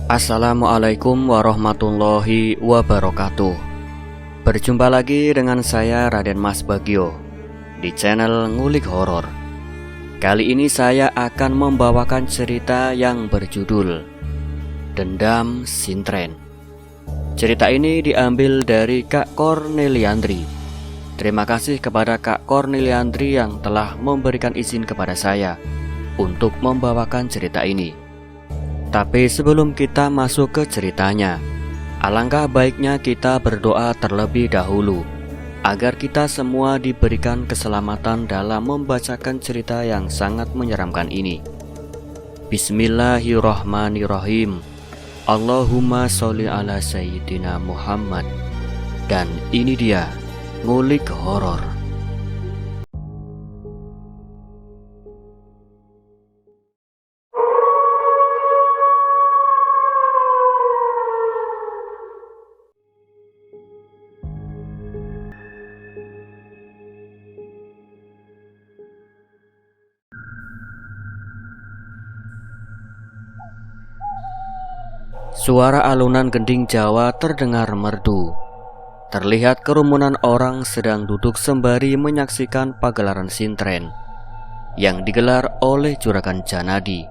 Assalamualaikum warahmatullahi wabarakatuh. Berjumpa lagi dengan saya Raden Mas Bagio di channel Ngulik Horor. Kali ini saya akan membawakan cerita yang berjudul Dendam Sintren. Cerita ini diambil dari Kak Corneliandri. Terima kasih kepada Kak Corneliandri yang telah memberikan izin kepada saya untuk membawakan cerita ini. Tapi sebelum kita masuk ke ceritanya, alangkah baiknya kita berdoa terlebih dahulu agar kita semua diberikan keselamatan dalam membacakan cerita yang sangat menyeramkan ini. Bismillahirrahmanirrahim. Allahumma sholli ala sayyidina Muhammad. Dan ini dia Ngulik Horor. Suara alunan gending Jawa terdengar merdu. Terlihat kerumunan orang sedang duduk sembari menyaksikan pagelaran sintren yang digelar oleh Juragan Janadi,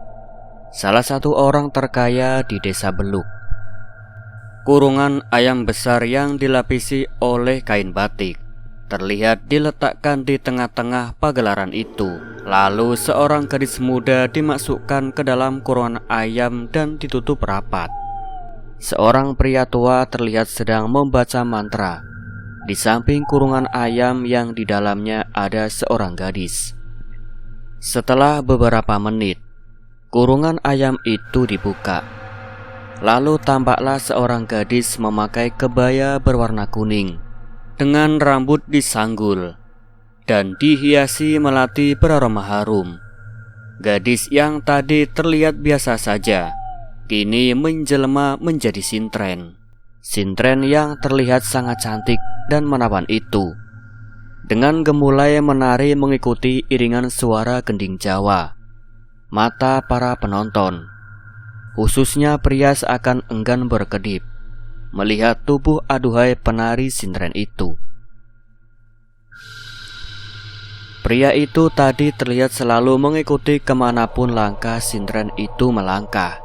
salah satu orang terkaya di desa Beluk. Kurungan ayam besar yang dilapisi oleh kain batik terlihat diletakkan di tengah-tengah pagelaran itu. Lalu seorang gadis muda dimasukkan ke dalam kurungan ayam dan ditutup rapat. Seorang pria tua terlihat sedang membaca mantra di samping kurungan ayam yang di dalamnya ada seorang gadis. Setelah beberapa menit, kurungan ayam itu dibuka. Lalu tampaklah seorang gadis memakai kebaya berwarna kuning dengan rambut disanggul dan dihiasi melati beraroma harum. Gadis yang tadi terlihat biasa saja kini menjelma menjadi sintren. Sintren yang terlihat sangat cantik dan menawan itu dengan gemulai menari mengikuti iringan suara gending Jawa. Mata para penonton, khususnya pria, seakan enggan berkedip melihat tubuh aduhai penari sintren itu. Pria itu tadi terlihat selalu mengikuti kemanapun langkah sintren itu melangkah,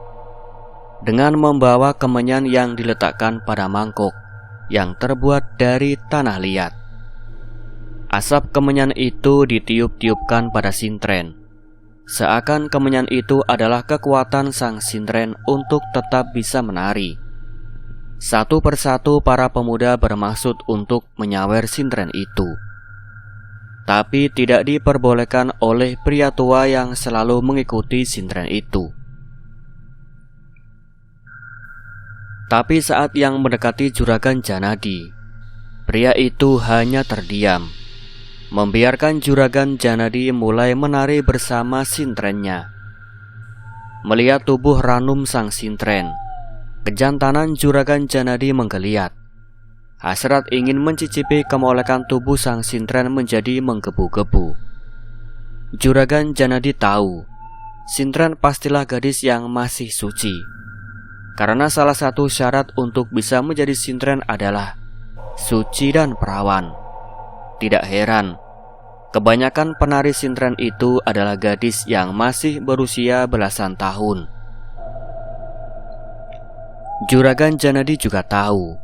dengan membawa kemenyan yang diletakkan pada mangkok yang terbuat dari tanah liat. Asap kemenyan itu ditiup-tiupkan pada sintren, seakan kemenyan itu adalah kekuatan sang sintren untuk tetap bisa menari. Satu persatu para pemuda bermaksud untuk menyawer sintren itu, tapi tidak diperbolehkan oleh pria tua yang selalu mengikuti sintren itu. Tapi saat yang mendekati Juragan Janadi, pria itu hanya terdiam, membiarkan Juragan Janadi mulai menari bersama sintrennya. Melihat tubuh ranum sang sintren, kejantanan Juragan Janadi menggeliat. Hasrat ingin mencicipi kemolekan tubuh sang sintren menjadi menggebu-gebu. Juragan Janadi tahu, sintren pastilah gadis yang masih suci, karena salah satu syarat untuk bisa menjadi sintren adalah suci dan perawan. Tidak heran, kebanyakan penari sintren itu adalah gadis yang masih berusia belasan tahun. Juragan Janadi juga tahu,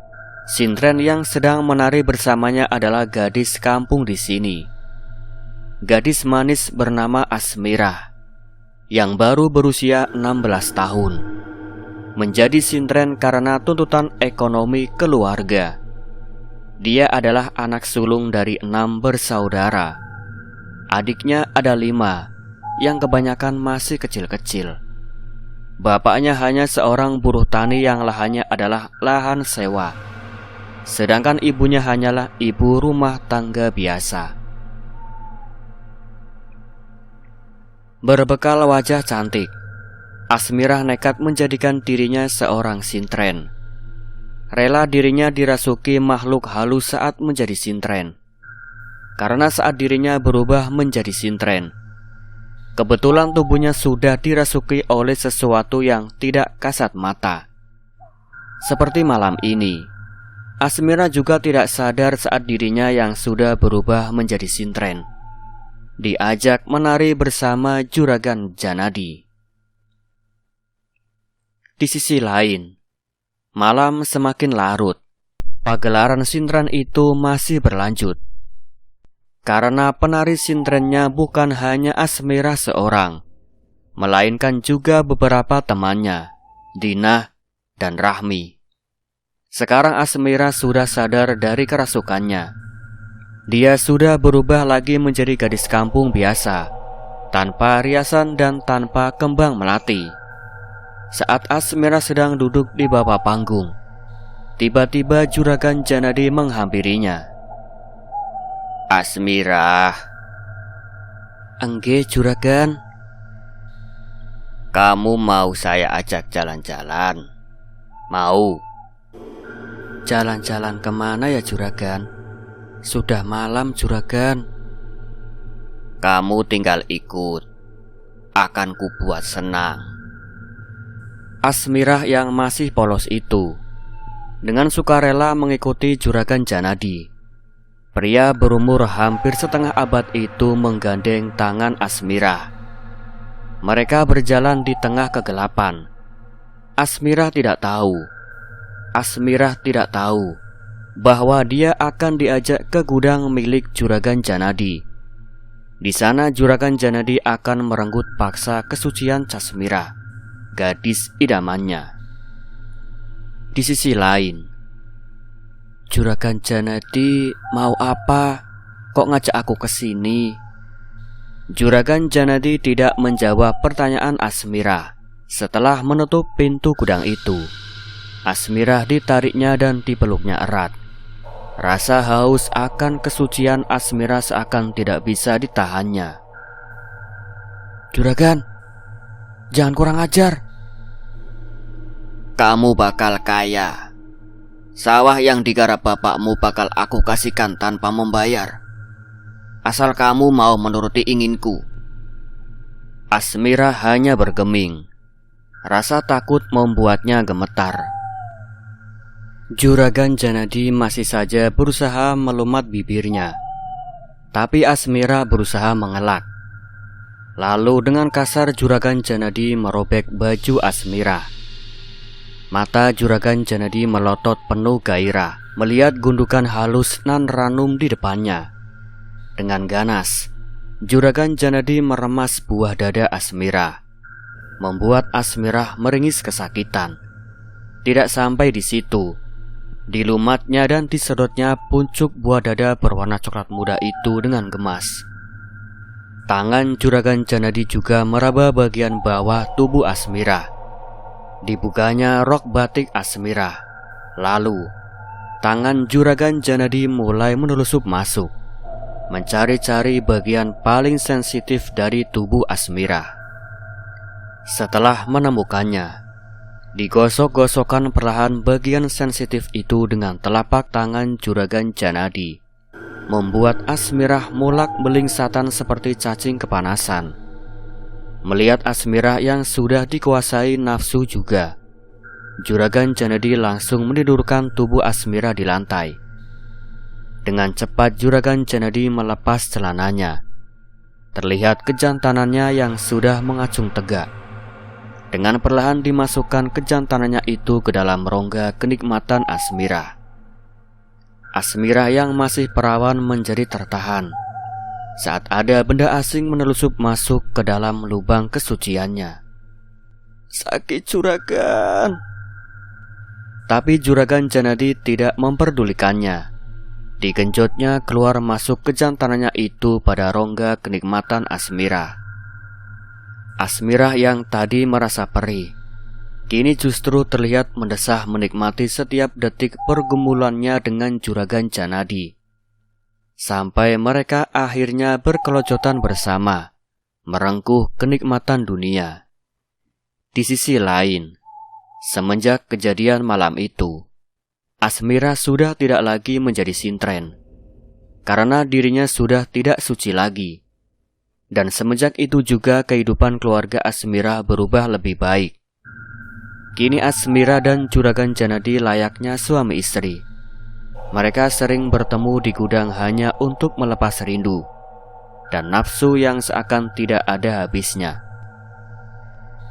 sintren yang sedang menari bersamanya adalah gadis kampung di sini. Gadis manis bernama Asmirah, yang baru berusia 16 tahun. Menjadi sintren karena tuntutan ekonomi keluarga. Dia adalah anak sulung dari 6 bersaudara. Adiknya ada 5, yang kebanyakan masih kecil-kecil. Bapaknya hanya seorang buruh tani yang lahannya adalah lahan sewa, sedangkan ibunya hanyalah ibu rumah tangga biasa. Berbekal wajah cantik, Asmirah nekat menjadikan dirinya seorang sintren. Rela dirinya dirasuki makhluk halus saat menjadi sintren. Karena saat dirinya berubah menjadi sintren, kebetulan tubuhnya sudah dirasuki oleh sesuatu yang tidak kasat mata. Seperti malam ini, Asmira juga tidak sadar saat dirinya yang sudah berubah menjadi sintren diajak menari bersama Juragan Janadi. Di sisi lain, malam semakin larut. Pagelaran sintren itu masih berlanjut. Karena penari sintrennya bukan hanya Asmira seorang, melainkan juga beberapa temannya, Dina dan Rahmi. Sekarang Asmira sudah sadar dari kerasukannya. Dia sudah berubah lagi menjadi gadis kampung biasa, tanpa riasan dan tanpa kembang melati. Saat Asmira sedang duduk di bawah panggung, tiba-tiba Juragan Janadi menghampirinya. "Asmira." "Engge, Juragan." "Kamu mau saya ajak jalan-jalan?" "Mau." "Jalan-jalan kemana ya, Juragan? Sudah malam, Juragan." "Kamu tinggal ikut, akan kubuat senang." Asmira yang masih polos itu dengan sukarela mengikuti Juragan Janadi. Pria berumur hampir setengah abad itu menggandeng tangan Asmira. Mereka berjalan di tengah kegelapan. Asmira tidak tahu bahwa dia akan diajak ke gudang milik Juragan Janadi. Di sana Juragan Janadi akan merenggut paksa kesucian Asmira, gadis idamannya. Di sisi lain, "Juragan Janadi mau apa? Kok ngajak aku ke sini?" Juragan Janadi tidak menjawab pertanyaan Asmira. Setelah menutup pintu gudang itu, Asmira ditariknya dan dipeluknya erat. Rasa haus akan kesucian Asmira seakan tidak bisa ditahannya. "Juragan, jangan kurang ajar." "Kamu bakal kaya. Sawah yang digarap bapakmu bakal aku kasihkan tanpa membayar, asal kamu mau menuruti inginku." Asmira hanya bergeming. Rasa takut membuatnya gemetar. Juragan Janadi masih saja berusaha melumat bibirnya, tapi Asmira berusaha mengelak. Lalu dengan kasar Juragan Janadi merobek baju Asmira. Mata Juragan Janadi melotot penuh gairah melihat gundukan halus nan ranum di depannya. Dengan ganas, Juragan Janadi meremas buah dada Asmira, membuat Asmira meringis kesakitan. Tidak sampai di situ, dilumatnya dan disedotnya puncuk buah dada berwarna coklat muda itu dengan gemas. Tangan Juragan Janadi juga meraba bagian bawah tubuh Asmira. Dibukanya rok batik Asmira. Lalu, tangan Juragan Janadi mulai menelusup masuk, mencari-cari bagian paling sensitif dari tubuh Asmira. Setelah menemukannya, digosok-gosokkan perlahan bagian sensitif itu dengan telapak tangan Juragan Janadi, membuat Asmira mulak belingsatan seperti cacing kepanasan. Melihat Asmira yang sudah dikuasai nafsu juga, Juragan Janadi langsung menidurkan tubuh Asmira di lantai. Dengan cepat Juragan Janadi melepas celananya. Terlihat kejantanannya yang sudah mengacung tegak. Dengan perlahan dimasukkan kejantanannya itu ke dalam rongga kenikmatan Asmira. Asmira yang masih perawan menjadi tertahan saat ada benda asing menelusup masuk ke dalam lubang kesuciannya. "Sakit, Juragan." Tapi Juragan Janadi tidak memperdulikannya. Digenjotnya keluar masuk kejantanannya itu pada rongga kenikmatan Asmira. Asmira yang tadi merasa perih, kini justru terlihat mendesah menikmati setiap detik pergumulannya dengan Juragan Janadi. Sampai mereka akhirnya berkelojotan bersama, merengkuh kenikmatan dunia. Di sisi lain, semenjak kejadian malam itu, Asmira sudah tidak lagi menjadi sintren, karena dirinya sudah tidak suci lagi. Dan semenjak itu juga kehidupan keluarga Asmira berubah lebih baik. Kini Asmira dan Juragan Janadi layaknya suami istri. Mereka sering bertemu di gudang hanya untuk melepas rindu dan nafsu yang seakan tidak ada habisnya.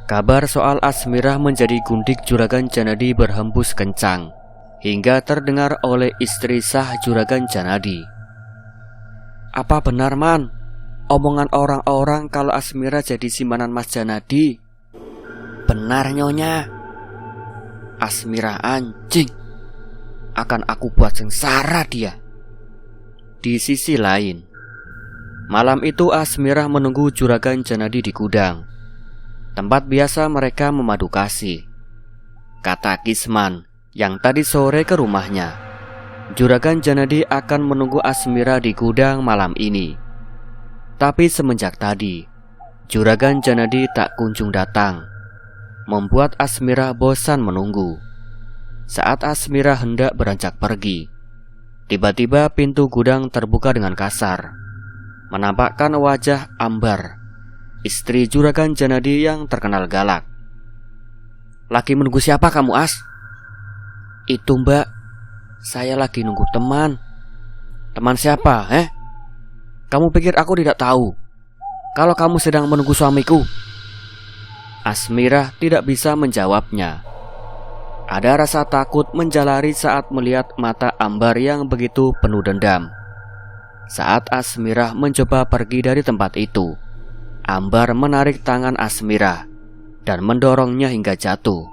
Kabar soal Asmira menjadi gundik Juragan Janadi berhembus kencang hingga terdengar oleh istri sah Juragan Janadi. "Apa benar, Man, omongan orang-orang kalau Asmira jadi simpanan Mas Janadi?" "Benar, Nyonya. Asmira anjing. Akan aku buat sengsara dia." Di sisi lain, malam itu Asmira menunggu Juragan Janadi di gudang, tempat biasa mereka memadu kasih. Kata Kisman yang tadi sore ke rumahnya, Juragan Janadi akan menunggu Asmira di gudang malam ini. Tapi semenjak tadi, Juragan Janadi tak kunjung datang, membuat Asmira bosan menunggu. Saat Asmira hendak beranjak pergi, tiba-tiba pintu gudang terbuka dengan kasar, menampakkan wajah Ambar, istri Juragan Janadi yang terkenal galak. "Lagi menunggu siapa kamu, As?" "Itu, Mbak, saya lagi nunggu teman." "Teman siapa, Kamu pikir aku tidak tahu kalau kamu sedang menunggu suamiku?" Asmira tidak bisa menjawabnya. Ada rasa takut menjalari saat melihat mata Ambar yang begitu penuh dendam. Saat Asmira mencoba pergi dari tempat itu, Ambar menarik tangan Asmira dan mendorongnya hingga jatuh.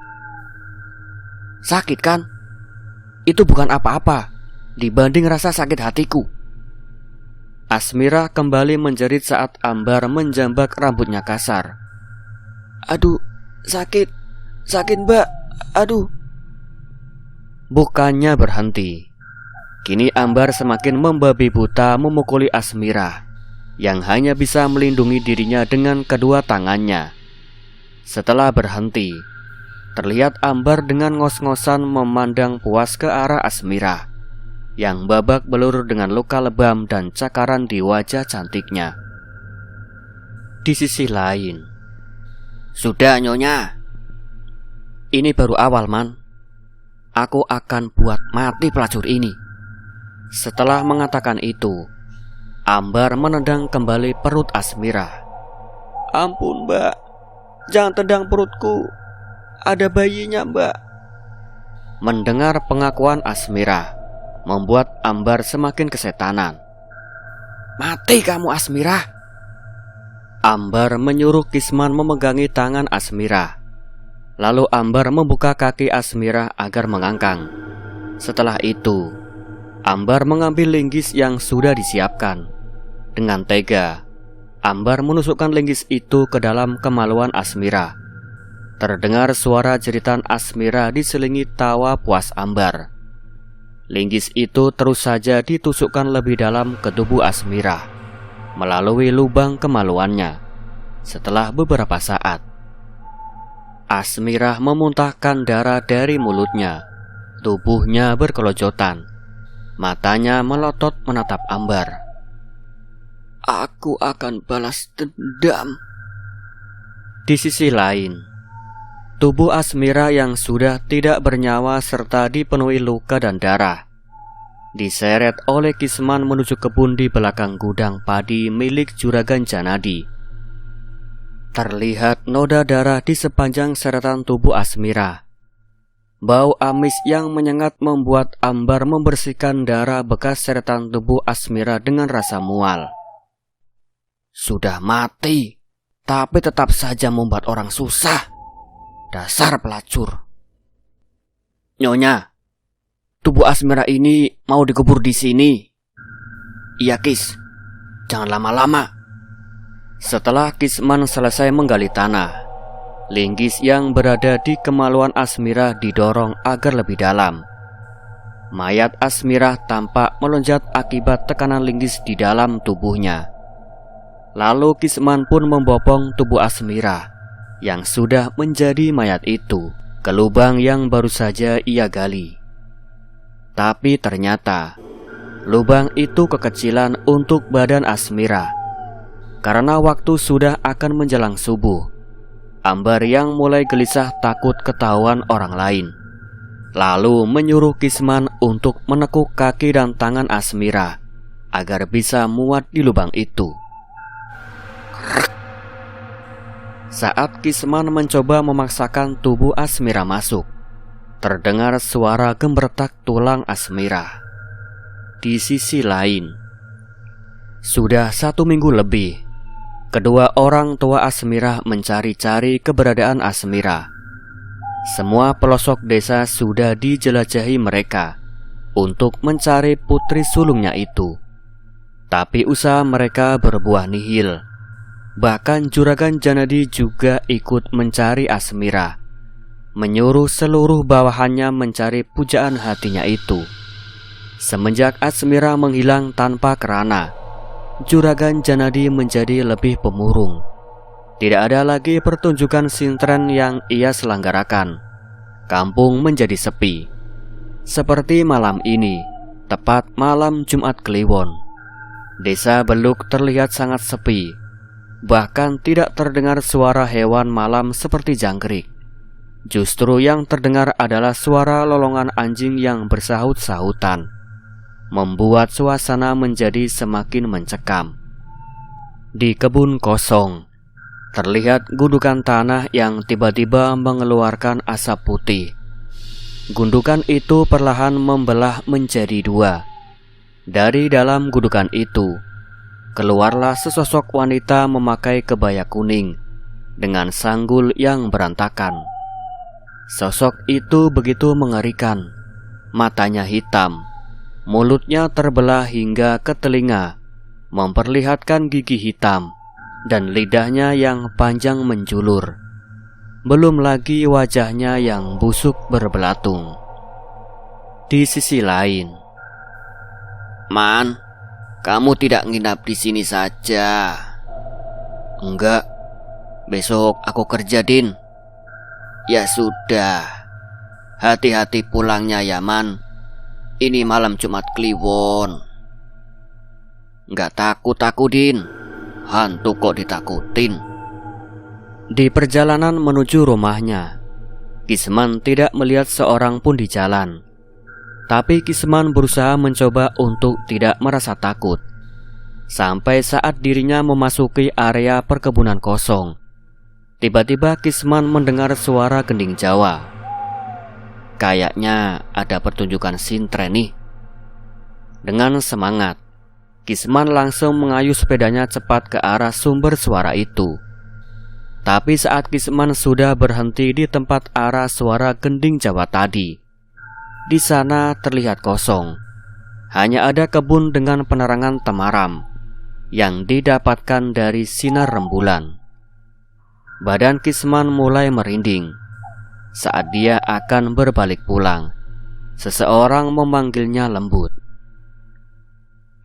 "Sakit kan? Itu bukan apa-apa dibanding rasa sakit hatiku." Asmira kembali menjerit saat Ambar menjambak rambutnya kasar. "Aduh, sakit Mbak, aduh." Bukannya berhenti, kini Ambar semakin membabi buta memukuli Asmira yang hanya bisa melindungi dirinya dengan kedua tangannya. Setelah berhenti, terlihat Ambar dengan ngos-ngosan memandang puas ke arah Asmira yang babak belur dengan luka lebam dan cakaran di wajah cantiknya. Di sisi lain, "Sudah, Nyonya. Ini baru awal, Man. Aku akan buat mati pelacur ini." Setelah mengatakan itu, Ambar menendang kembali perut Asmira. "Ampun, Mbak, jangan tendang perutku. Ada bayinya, Mbak." Mendengar pengakuan Asmira membuat Ambar semakin kesetanan. "Mati kamu, Asmira!" Ambar menyuruh Kisman memegangi tangan Asmira. Lalu Ambar membuka kaki Asmira agar mengangkang. Setelah itu, Ambar mengambil linggis yang sudah disiapkan. Dengan tega, Ambar menusukkan linggis itu ke dalam kemaluan Asmira. Terdengar suara jeritan Asmira diselingi tawa puas Ambar. Linggis itu terus saja ditusukkan lebih dalam ke tubuh Asmira melalui lubang kemaluannya. Setelah beberapa saat, Asmira memuntahkan darah dari mulutnya. Tubuhnya berkelojotan. Matanya melotot menatap Ambar. "Aku akan balas dendam." Di sisi lain, tubuh Asmira yang sudah tidak bernyawa serta dipenuhi luka dan darah diseret oleh Kisman menuju kebun di belakang gudang padi milik Juragan Janadi. Terlihat noda darah di sepanjang seretan tubuh Asmira. Bau amis yang menyengat membuat Ambar membersihkan darah bekas seretan tubuh Asmira dengan rasa mual. Sudah mati, tapi tetap saja membuat orang susah. Dasar pelacur. "Nyonya, tubuh Asmira ini mau dikubur di sini." "Iya, Kis. Jangan lama-lama." Setelah Kisman selesai menggali tanah, linggis yang berada di kemaluan Asmira didorong agar lebih dalam. Mayat Asmira tampak melonjak akibat tekanan linggis di dalam tubuhnya. Lalu Kisman pun membopong tubuh Asmira yang sudah menjadi mayat itu ke lubang yang baru saja ia gali. Tapi ternyata lubang itu kekecilan untuk badan Asmira. Karena waktu sudah akan menjelang subuh, Ambar yang mulai gelisah takut ketahuan orang lain, lalu menyuruh Kisman untuk menekuk kaki dan tangan Asmira agar bisa muat di lubang itu. Saat Kisman mencoba memaksakan tubuh Asmira masuk, terdengar suara gembertak tulang Asmira. Di sisi lain, sudah 1 minggu lebih, kedua orang tua Asmira mencari-cari keberadaan Asmira. Semua pelosok desa sudah dijelajahi mereka untuk mencari putri sulungnya itu. Tapi usaha mereka berbuah nihil. Bahkan Juragan Janadi juga ikut mencari Asmira, menyuruh seluruh bawahannya mencari pujaan hatinya itu. Semenjak Asmira menghilang tanpa kerana, Juragan Janadi menjadi lebih pemurung. Tidak ada lagi pertunjukan sintren yang ia selenggarakan. Kampung menjadi sepi. Seperti malam ini, tepat malam Jumat Kliwon. Desa Beluk terlihat sangat sepi. Bahkan tidak terdengar suara hewan malam seperti jangkrik. Justru yang terdengar adalah suara lolongan anjing yang bersahut-sahutan, membuat suasana menjadi semakin mencekam. Di kebun kosong, terlihat gundukan tanah yang tiba-tiba mengeluarkan asap putih. Gundukan itu perlahan membelah menjadi 2. Dari dalam gundukan itu, keluarlah sesosok wanita memakai kebaya kuning dengan sanggul yang berantakan. Sosok itu begitu mengerikan. Matanya hitam, mulutnya terbelah hingga ke telinga, memperlihatkan gigi hitam, dan lidahnya yang panjang menjulur. Belum lagi wajahnya yang busuk berbelatung. Di sisi lain, "Man, kamu tidak nginap di sini saja?" "Enggak, besok aku kerja, Din." "Ya sudah, hati-hati pulangnya ya, Man. Ini malam Jumat Kliwon." "Enggak takut aku, Din. Hantu kok ditakutin." Di perjalanan menuju rumahnya, Kisman tidak melihat seorang pun di jalan. Tapi Kisman berusaha mencoba untuk tidak merasa takut. Sampai saat dirinya memasuki area perkebunan kosong, tiba-tiba Kisman mendengar suara gending Jawa. Kayaknya ada pertunjukan sintren nih. Dengan semangat, Kisman langsung mengayuh sepedanya cepat ke arah sumber suara itu. Tapi saat Kisman sudah berhenti di tempat arah suara gending Jawa tadi, di sana terlihat kosong. Hanya ada kebun dengan penerangan temaram yang didapatkan dari sinar rembulan. Badan Kisman mulai merinding. Saat dia akan berbalik pulang, seseorang memanggilnya lembut.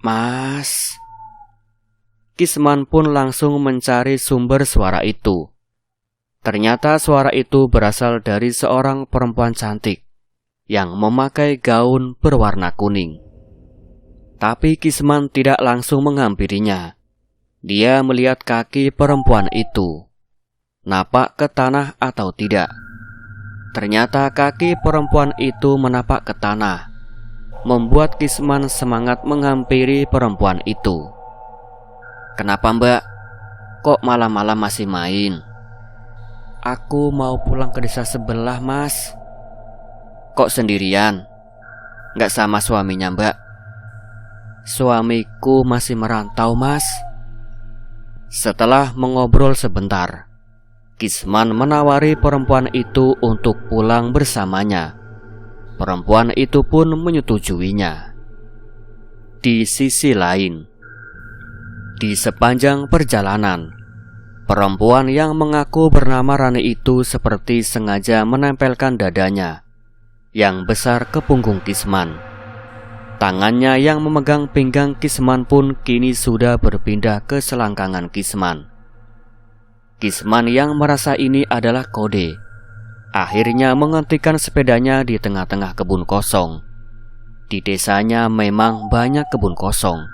"Mas." Kisman pun langsung mencari sumber suara itu. Ternyata suara itu berasal dari seorang perempuan cantik yang memakai gaun berwarna kuning. Tapi Kisman tidak langsung menghampirinya. Dia melihat kaki perempuan itu, napak ke tanah atau tidak. Ternyata kaki perempuan itu menapak ke tanah, membuat Kisman semangat menghampiri perempuan itu. "Kenapa, Mbak? Kok malam-malam masih main?" "Aku mau pulang ke desa sebelah, Mas." "Kok sendirian? Nggak sama suaminya, Mbak?" "Suamiku masih merantau, Mas." Setelah mengobrol sebentar, Kisman menawari perempuan itu untuk pulang bersamanya. Perempuan itu pun menyetujuinya. Di sisi lain, di sepanjang perjalanan, perempuan yang mengaku bernama Rani itu seperti sengaja menempelkan dadanya yang besar ke punggung Kisman. Tangannya yang memegang pinggang Kisman pun kini sudah berpindah ke selangkangan Kisman. Kisman yang merasa ini adalah kode, akhirnya menghentikan sepedanya di tengah-tengah kebun kosong. Di desanya memang banyak kebun kosong.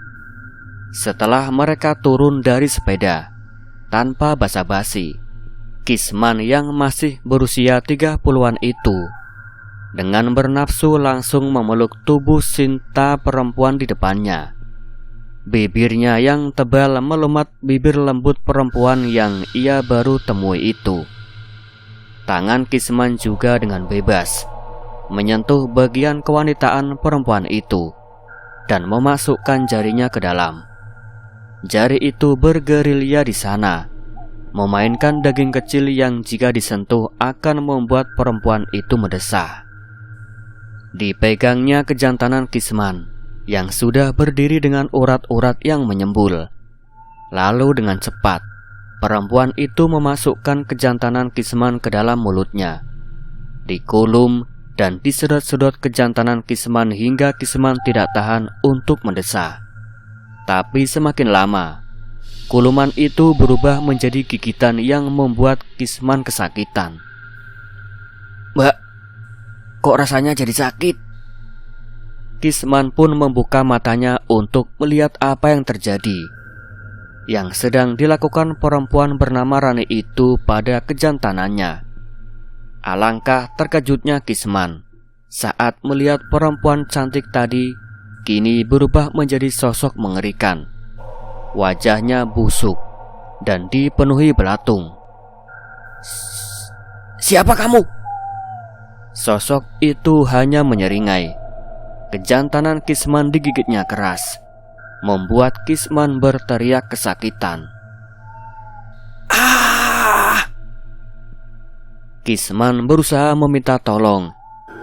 Setelah mereka turun dari sepeda, tanpa basa-basi, Kisman yang masih berusia 30-an itu dengan bernafsu langsung memeluk tubuh Sinta perempuan di depannya. Bibirnya yang tebal melumat bibir lembut perempuan yang ia baru temui itu. Tangan Kisman juga dengan bebas menyentuh bagian kewanitaan perempuan itu dan memasukkan jarinya ke dalam. Jari itu bergerilya di sana, memainkan daging kecil yang jika disentuh akan membuat perempuan itu mendesah. Dipegangnya kejantanan Kisman yang sudah berdiri dengan urat-urat yang menyembul. Lalu dengan cepat, perempuan itu memasukkan kejantanan Kisman ke dalam mulutnya. Dikulum dan disedot-sedot kejantanan Kisman hingga Kisman tidak tahan untuk mendesah. Tapi semakin lama, kuluman itu berubah menjadi gigitan yang membuat Kisman kesakitan. "Mbak, kok rasanya jadi sakit?" Kisman pun membuka matanya untuk melihat apa yang terjadi, yang sedang dilakukan perempuan bernama Rani itu pada kejantanannya. Alangkah terkejutnya Kisman saat melihat perempuan cantik tadi kini berubah menjadi sosok mengerikan. Wajahnya busuk dan dipenuhi belatung. "Siapa kamu?" Sosok itu hanya menyeringai. Kejantanan Kisman digigitnya keras, membuat Kisman berteriak kesakitan. "Ah!" Kisman berusaha meminta tolong,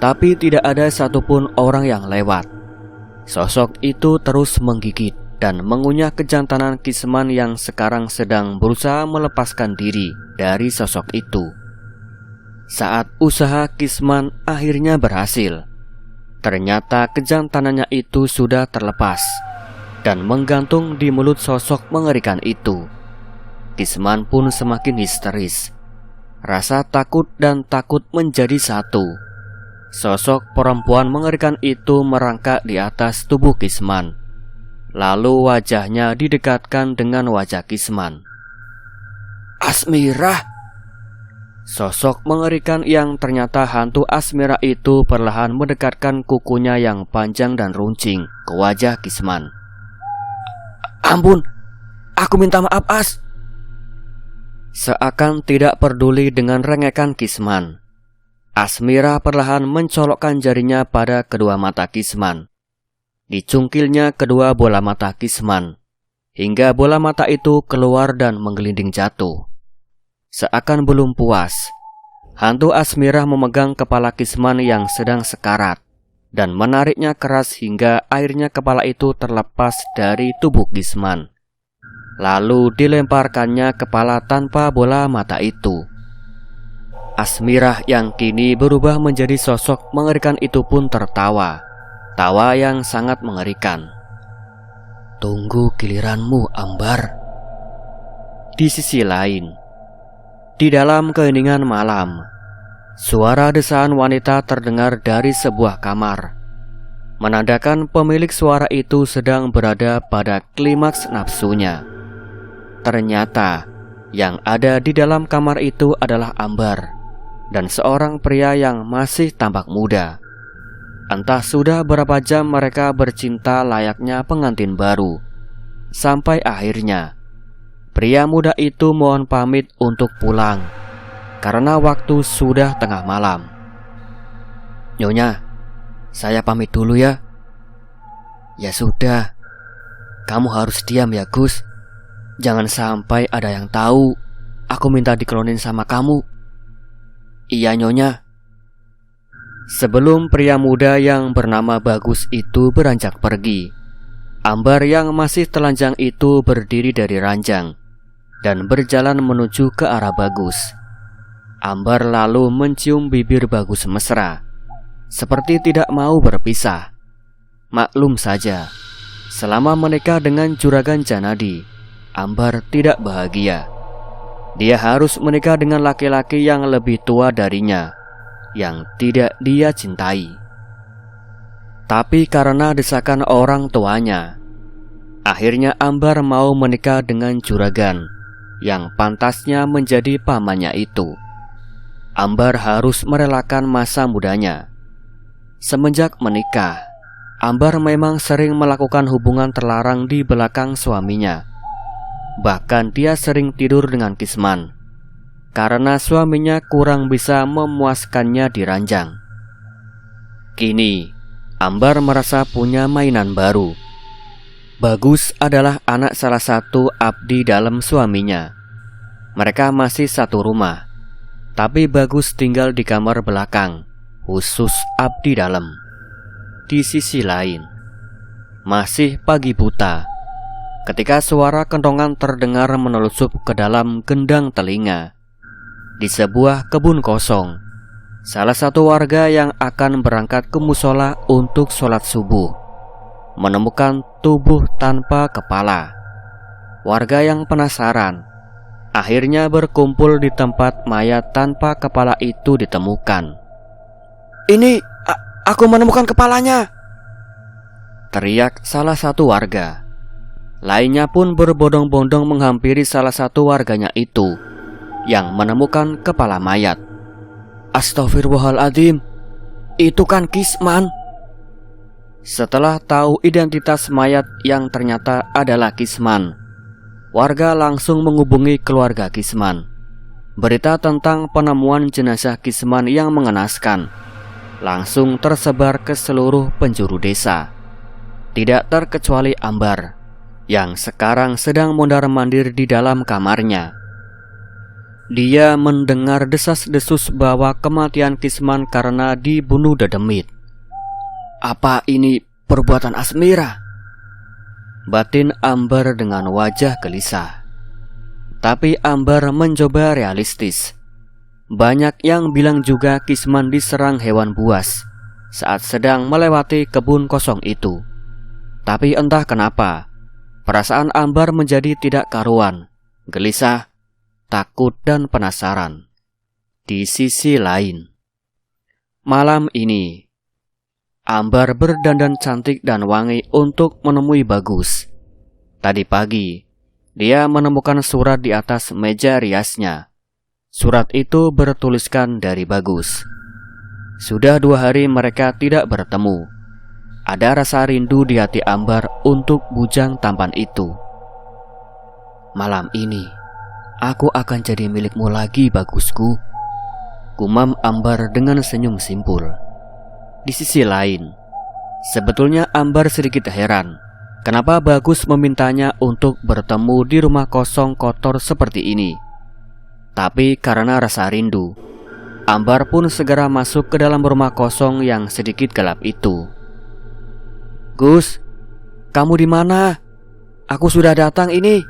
tapi tidak ada satupun orang yang lewat. Sosok itu terus menggigit dan mengunyah kejantanan Kisman yang sekarang sedang berusaha melepaskan diri dari sosok itu. Saat usaha Kisman akhirnya berhasil, ternyata kejantanannya itu sudah terlepas dan menggantung di mulut sosok mengerikan itu. Kisman pun semakin histeris. Rasa takut dan takut menjadi satu. Sosok perempuan mengerikan itu merangkak di atas tubuh Kisman. Lalu wajahnya didekatkan dengan wajah Kisman. "Asmira!" Sosok mengerikan yang ternyata hantu Asmira itu perlahan mendekatkan kukunya yang panjang dan runcing ke wajah Kisman. "Ampun, aku minta maaf, As." Seakan tidak peduli dengan rengekan Kisman, Asmira perlahan mencolokkan jarinya pada kedua mata Kisman. Dicungkilnya kedua bola mata Kisman, hingga bola mata itu keluar dan menggelinding jatuh. Seakan belum puas, hantu Asmira memegang kepala Kisman yang sedang sekarat dan menariknya keras hingga akhirnya kepala itu terlepas dari tubuh Kisman. Lalu dilemparkannya kepala tanpa bola mata itu. Asmira yang kini berubah menjadi sosok mengerikan itu pun tertawa, tawa yang sangat mengerikan. "Tunggu giliranmu, Ambar." Di sisi lain, di dalam keheningan malam, suara desaan wanita terdengar dari sebuah kamar, menandakan pemilik suara itu sedang berada pada klimaks nafsunya. Ternyata yang ada di dalam kamar itu adalah Ambar dan seorang pria yang masih tampak muda. Entah sudah berapa jam mereka bercinta layaknya pengantin baru, sampai akhirnya pria muda itu mohon pamit untuk pulang karena waktu sudah tengah malam. "Nyonya, saya pamit dulu ya." "Ya sudah, kamu harus diam ya, Gus. Jangan sampai ada yang tahu aku minta diklonin sama kamu." "Iya, Nyonya." Sebelum pria muda yang bernama Bagus itu beranjak pergi, Ambar yang masih telanjang itu berdiri dari ranjang dan berjalan menuju ke arah Bagus. Ambar lalu mencium bibir Bagus mesra, seperti tidak mau berpisah. Maklum saja, selama menikah dengan Juragan Janadi, Ambar tidak bahagia. Dia harus menikah dengan laki-laki yang lebih tua darinya, yang tidak dia cintai. Tapi karena desakan orang tuanya, akhirnya Ambar mau menikah dengan Juragan yang pantasnya menjadi pamannya itu. Ambar harus merelakan masa mudanya. Semenjak menikah, Ambar memang sering melakukan hubungan terlarang di belakang suaminya. Bahkan dia sering tidur dengan Kisman karena suaminya kurang bisa memuaskannya di ranjang. Kini, Ambar merasa punya mainan baru. Bagus adalah anak salah satu abdi dalam suaminya. Mereka masih satu rumah, tapi Bagus tinggal di kamar belakang, khusus abdi dalam. Di sisi lain, masih pagi buta ketika suara kentongan terdengar menelusup ke dalam gendang telinga. Di sebuah kebun kosong, salah satu warga yang akan berangkat ke musola untuk sholat subuh menemukan tubuh tanpa kepala. Warga yang penasaran akhirnya berkumpul di tempat mayat tanpa kepala itu ditemukan. "Ini, aku menemukan kepalanya!" teriak salah satu warga. Lainnya pun berbondong-bondong menghampiri salah satu warganya itu yang menemukan kepala mayat. "Astagfirullahaladzim, itu kan Kisman!" Setelah tahu identitas mayat yang ternyata adalah Kisman, warga langsung menghubungi keluarga Kisman. Berita tentang penemuan jenazah Kisman yang mengenaskan langsung tersebar ke seluruh penjuru desa, tidak terkecuali Ambar yang sekarang sedang mondar-mandir di dalam kamarnya. Dia mendengar desas-desus bahwa kematian Kisman karena dibunuh dedemit. Apa ini perbuatan Asmira? Batin Ambar dengan wajah gelisah. Tapi Ambar mencoba realistis. Banyak yang bilang juga Kisman diserang hewan buas saat sedang melewati kebun kosong itu. Tapi entah kenapa, perasaan Ambar menjadi tidak karuan, gelisah, takut dan penasaran. Di sisi lain, malam ini Ambar berdandan cantik dan wangi untuk menemui Bagus. Tadi pagi, dia menemukan surat di atas meja riasnya. Surat itu bertuliskan dari Bagus. Sudah 2 hari mereka tidak bertemu. Ada rasa rindu di hati Ambar untuk bujang tampan itu. "Malam ini, aku akan jadi milikmu lagi, Bagusku," gumam Ambar dengan senyum simpul. Di sisi lain, sebetulnya Ambar sedikit heran kenapa Bagus memintanya untuk bertemu di rumah kosong kotor seperti ini. Tapi karena rasa rindu, Ambar pun segera masuk ke dalam rumah kosong yang sedikit gelap itu. "Gus, kamu di mana? Aku sudah datang ini."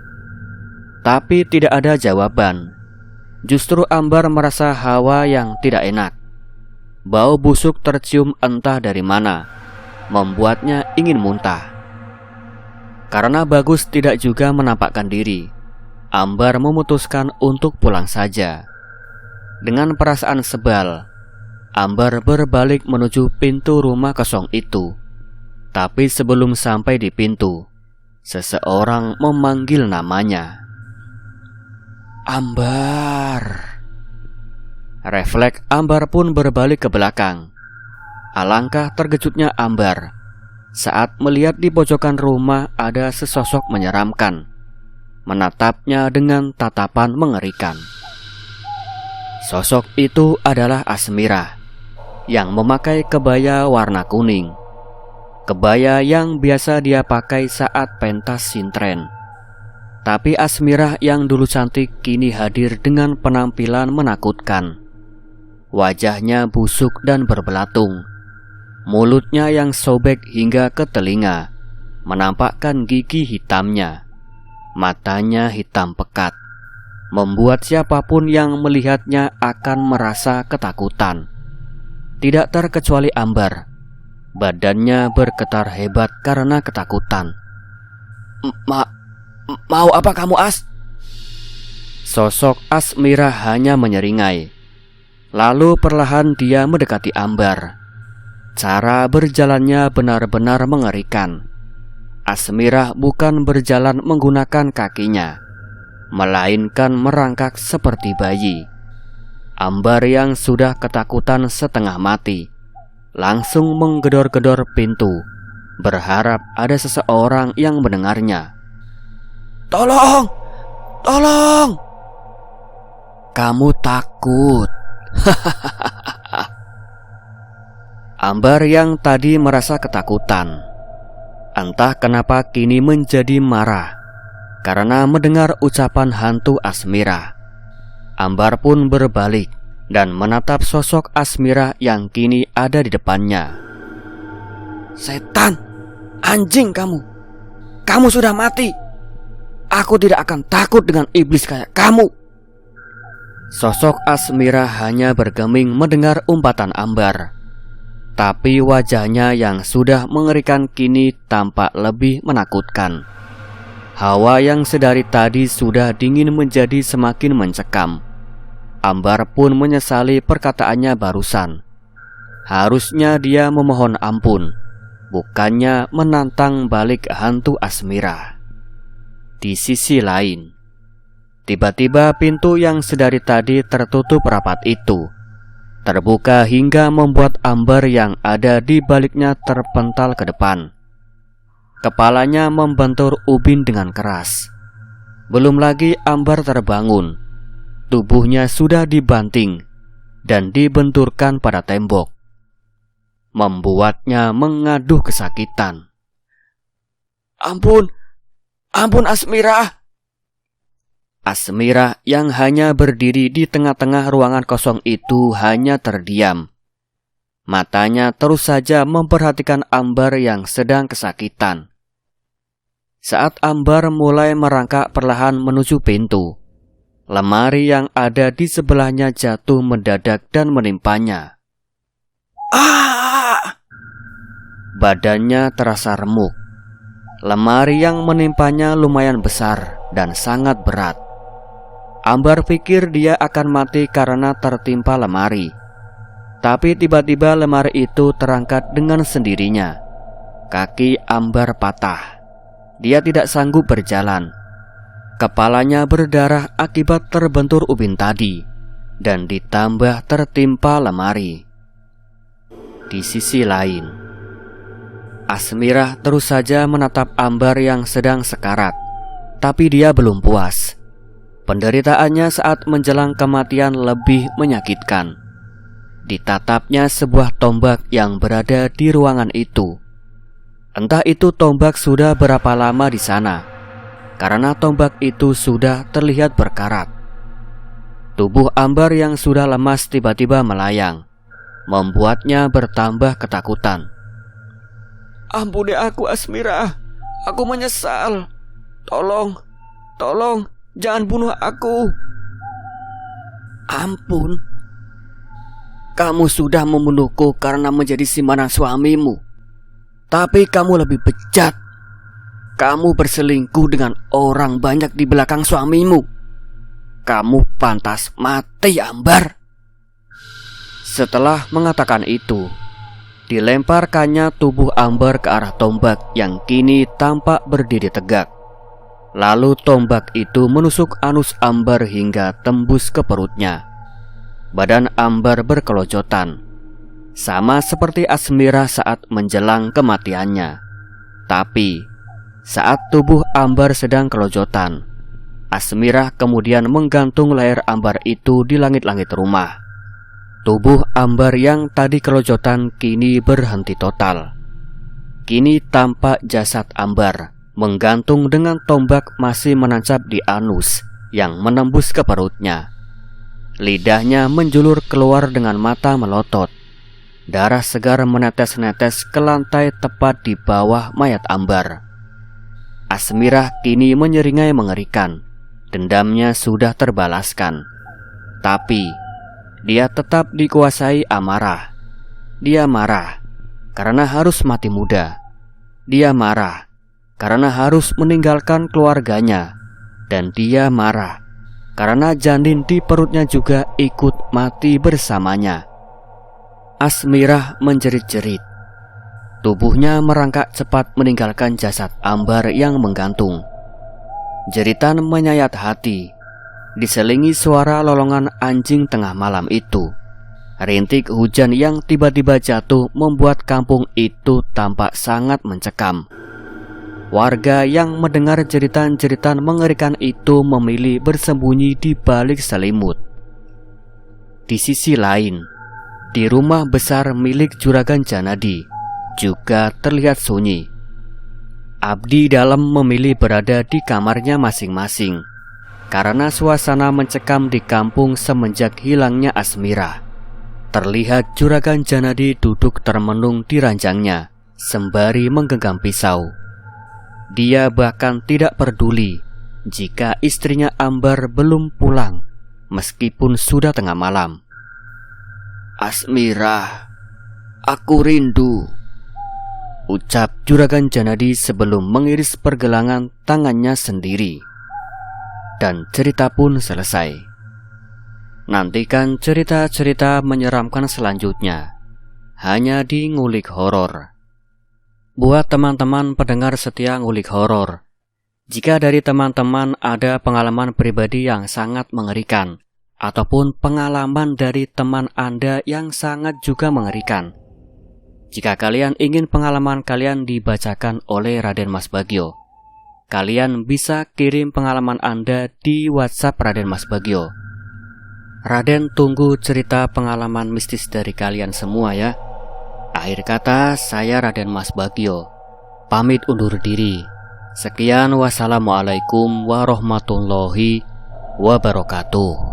Tapi tidak ada jawaban. Justru Ambar merasa hawa yang tidak enak. Bau busuk tercium entah dari mana, membuatnya ingin muntah. Karena Bagus tidak juga menampakkan diri, Ambar memutuskan untuk pulang saja. Dengan perasaan sebal, Ambar berbalik menuju pintu rumah kosong itu. Tapi sebelum sampai di pintu, seseorang memanggil namanya. "Ambar." Refleks Ambar pun berbalik ke belakang. Alangkah terkejutnya Ambar saat melihat di pojokan rumah ada sesosok menyeramkan, menatapnya dengan tatapan mengerikan. Sosok itu adalah Asmira yang memakai kebaya warna kuning. Kebaya yang biasa dia pakai saat pentas sintren. Tapi Asmira yang dulu cantik kini hadir dengan penampilan menakutkan. Wajahnya busuk dan berbelatung. Mulutnya yang sobek hingga ke telinga menampakkan gigi hitamnya. Matanya hitam pekat, membuat siapapun yang melihatnya akan merasa ketakutan. Tidak terkecuali Ambar. Badannya bergetar hebat karena ketakutan. Mau apa kamu, As?" Sosok Asmira hanya menyeringai. Lalu perlahan dia mendekati Ambar. Cara berjalannya benar-benar mengerikan. Asmira bukan berjalan menggunakan kakinya, melainkan merangkak seperti bayi. Ambar yang sudah ketakutan setengah mati langsung menggedor-gedor pintu, berharap ada seseorang yang mendengarnya. Tolong! Tolong! Kamu takut. Ambar yang tadi merasa ketakutan, entah kenapa kini menjadi marah karena mendengar ucapan hantu Asmira. Ambar pun berbalik dan menatap sosok Asmira yang kini ada di depannya. Setan! Anjing kamu! Kamu sudah mati! Aku tidak akan takut dengan iblis kayak kamu. Sosok Asmira hanya bergeming mendengar umpatan Ambar, tapi wajahnya yang sudah mengerikan kini tampak lebih menakutkan. Hawa yang sedari tadi sudah dingin menjadi semakin mencekam. Ambar pun menyesali perkataannya barusan. Harusnya dia memohon ampun, bukannya menantang balik hantu Asmira. Di sisi lain, tiba-tiba pintu yang sedari tadi tertutup rapat itu terbuka hingga membuat Ambar yang ada di baliknya terpental ke depan. Kepalanya membentur ubin dengan keras. Belum lagi Ambar terbangun, tubuhnya sudah dibanting dan dibenturkan pada tembok, membuatnya mengaduh kesakitan. Ampun! Ampun Asmira! Asmira yang hanya berdiri di tengah-tengah ruangan kosong itu hanya terdiam. Matanya terus saja memperhatikan Ambar yang sedang kesakitan. Saat Ambar mulai merangkak perlahan menuju pintu, lemari yang ada di sebelahnya jatuh mendadak dan menimpanya. Ah! Badannya terasa remuk. Lemari yang menimpanya lumayan besar dan sangat berat. Ambar pikir dia akan mati karena tertimpa lemari. Tapi tiba-tiba lemari itu terangkat dengan sendirinya. Kaki Ambar patah. Dia tidak sanggup berjalan. Kepalanya berdarah akibat terbentur ubin tadi, dan ditambah tertimpa lemari. Di sisi lain, Asmira terus saja menatap Ambar yang sedang sekarat. Tapi dia belum puas. Penderitaannya saat menjelang kematian lebih menyakitkan. Ditatapnya sebuah tombak yang berada di ruangan itu. Entah itu tombak sudah berapa lama di sana, karena tombak itu sudah terlihat berkarat. Tubuh Ambar yang sudah lemas tiba-tiba melayang, membuatnya bertambah ketakutan. Ampuni aku Asmira, aku menyesal. Tolong, jangan bunuh aku. Ampun, kamu sudah membunuhku karena menjadi simpanan suamimu. Tapi kamu lebih bejat. Kamu berselingkuh dengan orang banyak di belakang suamimu. Kamu pantas mati, Ambar. Setelah mengatakan itu, dilemparkannya tubuh Ambar ke arah tombak yang kini tampak berdiri tegak. Lalu tombak itu menusuk anus Ambar hingga tembus ke perutnya. Badan Ambar berkelojotan, sama seperti Asmira saat menjelang kematiannya. Tapi saat tubuh Ambar sedang kelojotan, Asmira kemudian menggantung leher Ambar itu di langit-langit rumah. Tubuh Ambar yang tadi kelojotan kini berhenti total. Kini tampak jasad Ambar menggantung dengan tombak masih menancap di anus yang menembus ke perutnya. Lidahnya menjulur keluar dengan mata melotot. Darah segar menetes-netes ke lantai tepat di bawah mayat Ambar. Asmira kini menyeringai mengerikan. Dendamnya sudah terbalaskan. Tapi dia tetap dikuasai amarah. Dia marah karena harus mati muda. Dia marah karena harus meninggalkan keluarganya. Dan dia marah karena janin di perutnya juga ikut mati bersamanya. Asmira menjerit-jerit. Tubuhnya merangkak cepat meninggalkan jasad Ambar yang menggantung. Jeritan menyayat hati, diselingi suara lolongan anjing tengah malam itu. Rintik hujan yang tiba-tiba jatuh membuat kampung itu tampak sangat mencekam. Warga yang mendengar jeritan-jeritan mengerikan itu memilih bersembunyi di balik selimut. Di sisi lain, di rumah besar milik Juragan Janadi juga terlihat sunyi. Abdi Dalem memilih berada di kamarnya masing-masing karena suasana mencekam di kampung semenjak hilangnya Asmira. Terlihat Juragan Janadi duduk termenung di ranjangnya sembari menggenggam pisau. Dia bahkan tidak peduli jika istrinya Ambar belum pulang meskipun sudah tengah malam. "Asmira, aku rindu," ucap Juragan Janadi sebelum mengiris pergelangan tangannya sendiri. Dan cerita pun selesai. Nantikan cerita-cerita menyeramkan selanjutnya hanya di Ngulik Horor. Buat teman-teman pendengar setia Ngulik Horor, jika dari teman-teman ada pengalaman pribadi yang sangat mengerikan ataupun pengalaman dari teman Anda yang sangat juga mengerikan, jika kalian ingin pengalaman kalian dibacakan oleh Raden Mas Bagio, kalian bisa kirim pengalaman Anda di WhatsApp Raden Mas Bagio. Raden tunggu cerita pengalaman mistis dari kalian semua ya. Akhir kata, saya Raden Mas Bagio pamit undur diri. Sekian, wassalamualaikum warahmatullahi wabarakatuh.